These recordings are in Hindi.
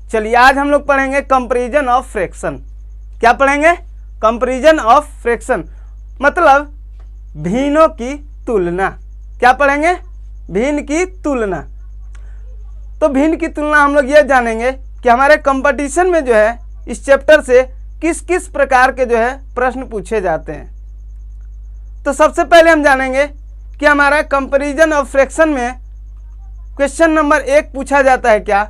चलिए आज हम लोग पढ़ेंगे कंपैरिजन ऑफ फ्रैक्शन। क्या पढ़ेंगे? कंपैरिजन ऑफ फ्रैक्शन मतलब भिन्नों की तुलना। क्या पढ़ेंगे? भिन्न की तुलना। तो भिन्न की तुलना हम लोग ये जानेंगे कि हमारे कंपटीशन में जो है इस चैप्टर से किस किस प्रकार के जो है प्रश्न पूछे जाते हैं। तो सबसे पहले हम जानेंगे कि हमारा कंपैरिजन ऑफ फ्रैक्शन में क्वेश्चन नंबर 1 पूछा जाता है क्या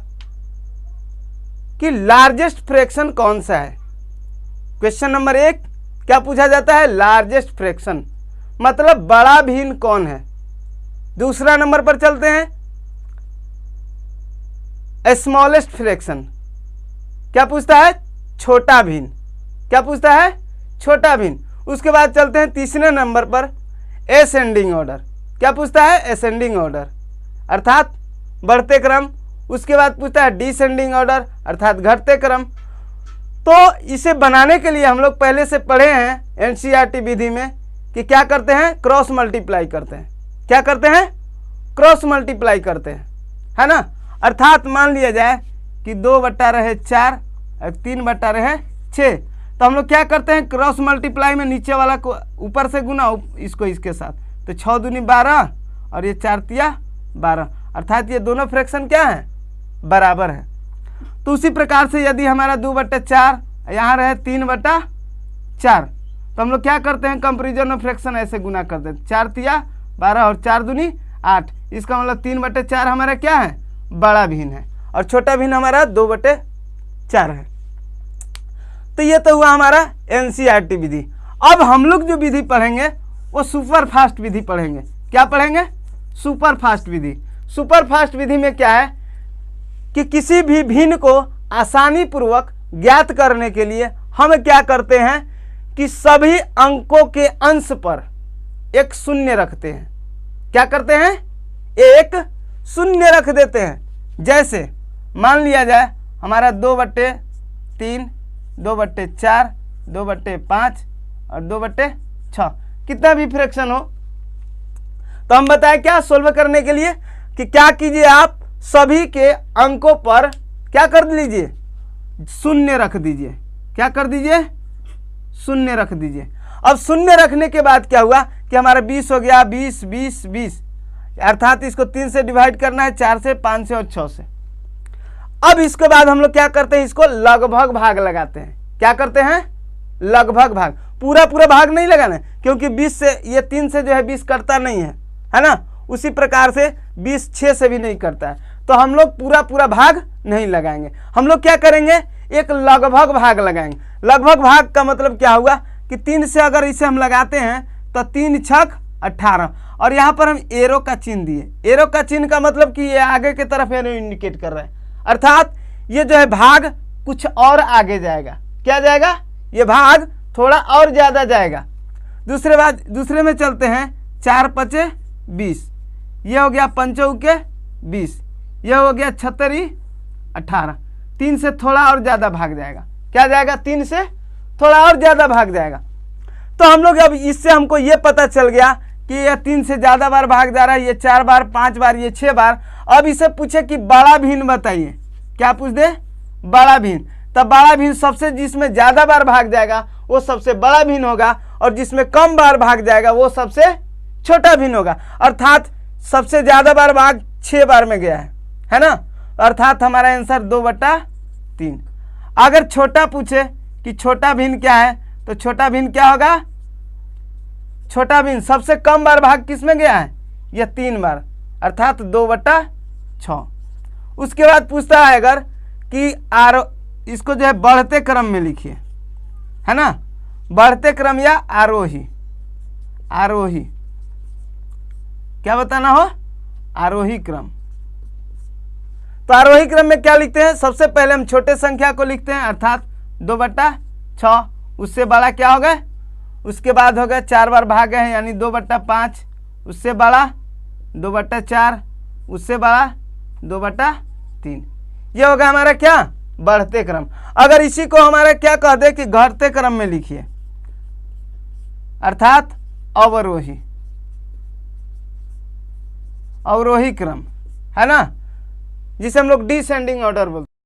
कि लार्जेस्ट फ्रैक्शन कौन सा है। क्वेश्चन नंबर 1 क्या पूछा जाता है? लार्जेस्ट फ्रैक्शन मतलब बड़ा भिन्न कौन है। दूसरा नंबर पर चलते हैं, स्मॉलेस्ट फ्रैक्शन क्या पूछता है? छोटा भिन्न। क्या पूछता है? छोटा भिन्न। उसके बाद चलते हैं तीसरे नंबर पर, एसेंडिंग ऑर्डर। क्या पूछता है? एसेंडिंग ऑर्डर अर्थात बढ़ते क्रम। उसके बाद पूछता है डिसेंडिंग ऑर्डर अर्थात घटते क्रम। तो इसे बनाने के लिए हम लोग पहले से पढ़े हैं एनसीईआरटी विधि में कि क्या करते हैं? क्रॉस मल्टीप्लाई करते हैं। क्या करते हैं? क्रॉस मल्टीप्लाई करते हैं, है ना। अर्थात मान लिया जाए कि 2/4 और 3/6, तो हम लोग क्या करते हैं? क्रॉस मल्टीप्लाई में नीचे वाला को ऊपर से गुना, इसको इसके साथ, तो 6 दूनी 12 और ये 4 तिया 12 अर्थात ये दोनों फ्रैक्शन क्या है? बराबर है। तो उसी प्रकार से यदि हमारा 2/4 यहाँ रहे 3/4, तो हम लोग क्या करते हैं? कंपैरिजन ऑफ फ्रैक्शन ऐसे गुना करते हैं, 4 तिया 12 और 4 दूनी 8। इसका मतलब 3/4 हमारा क्या है? बड़ा भिन्न है और छोटा भिन्न हमारा 2/4 है। तो ये तो हुआ हमारा एनसीईआरटी विधि। अब हम लोग जो विधि पढ़ेंगे वो सुपर फास्ट विधि पढ़ेंगे। क्या पढ़ेंगे? सुपर फास्ट विधि। सुपर फास्ट विधि में क्या है कि किसी भी भिन्न को आसानी पूर्वक ज्ञात करने के लिए हम क्या करते हैं कि सभी अंकों के अंश पर एक शून्य रखते हैं। क्या करते हैं? एक शून्य रख देते हैं। जैसे मान लिया जाए हमारा 2/3, 2/4, 2/5 और 2/6 कितना भी फ्रैक्शन हो, तो हम बताएं क्या सोल्व करने के लिए कि क्या कीजिए, आप सभी के अंकों पर क्या कर लीजिए? शून्य रख दीजिए। क्या कर दीजिए? शून्य रख दीजिए। अब शून्य रखने के बाद क्या हुआ कि हमारा 20 हो गया, 20 20 20 अर्थात इसको 3 से डिवाइड करना है, 4 से, 5 से और 6 से। अब इसके बाद हम लोग क्या करते हैं? इसको लगभग भाग लगाते हैं। क्या करते हैं? लगभग भाग। पूरा पूरा भाग नहीं लगाना, क्योंकि 20 से ये 3 से जो है 20 कटता नहीं है ना। उसी प्रकार से 20 6 से भी नहीं करता है, तो हम लोग पूरा पूरा भाग नहीं लगाएंगे। हम लोग क्या करेंगे? एक लगभग भाग लगाएंगे। लगभग भाग का मतलब क्या हुआ कि 3 से अगर इसे हम लगाते हैं तो 3 छक 18 और यहाँ पर हम एरो का चिन्ह दिए। एरो का चिन्ह का मतलब कि ये आगे की तरफ एरो इंडिकेट कर रहा है, अर्थात ये जो है भाग कुछ और आगे जाएगा। क्या जाएगा? ये भाग थोड़ा और ज़्यादा जाएगा। दूसरे में चलते हैं, 4 5 20, ये हो गया 5 के 20, ये हो गया 76 18। 3 से थोड़ा और ज़्यादा भाग जाएगा। क्या जाएगा? 3 से थोड़ा और ज़्यादा भाग जाएगा। तो हम लोग अब इससे हमको ये पता चल गया कि यह 3 से ज़्यादा बार भाग जा रहा है, ये 4 बार 5 बार, ये 6 बार। अब इसे पूछे कि बड़ा भिन्न बताइए। क्या पूछ दे? बड़ा भिन्न। तब बड़ा भिन्न सबसे जिसमें ज़्यादा बार भाग जाएगा वो सबसे बड़ा भिन्न होगा, और जिसमें कम बार भाग जाएगा वो सबसे छोटा भिन्न होगा। अर्थात सबसे ज़्यादा बार भाग 6 बार में गया है ना। अर्थात हमारा आंसर 2/3। अगर छोटा पूछे कि छोटा भिन्न क्या है, तो छोटा भिन्न क्या होगा? छोटा भिन्न सबसे कम बार भाग किस में गया है? यह 3 बार अर्थात 2/6। उसके बाद पूछता है अगर कि इसको जो है बढ़ते क्रम में लिखिए, है ना। बढ़ते क्रम या आरोही। आरोही क्या बताना हो? आरोही क्रम। तो आरोही क्रम में क्या लिखते हैं? सबसे पहले हम छोटे संख्या को लिखते हैं अर्थात 2/6, उससे बड़ा क्या होगा? उसके बाद होगा 4 बार भागे हैं यानी 2/5, उससे बड़ा 2/4, उससे बड़ा 2/3। ये होगा हमारा क्या? बढ़ते क्रम। अगर इसी को हमारा क्या कह दे कि घटते क्रम में लिखिए अर्थात अवरोही। अवरोही क्रम, है ना, जिसे हम लोग डिसेंडिंग ऑर्डर बोलते हैं।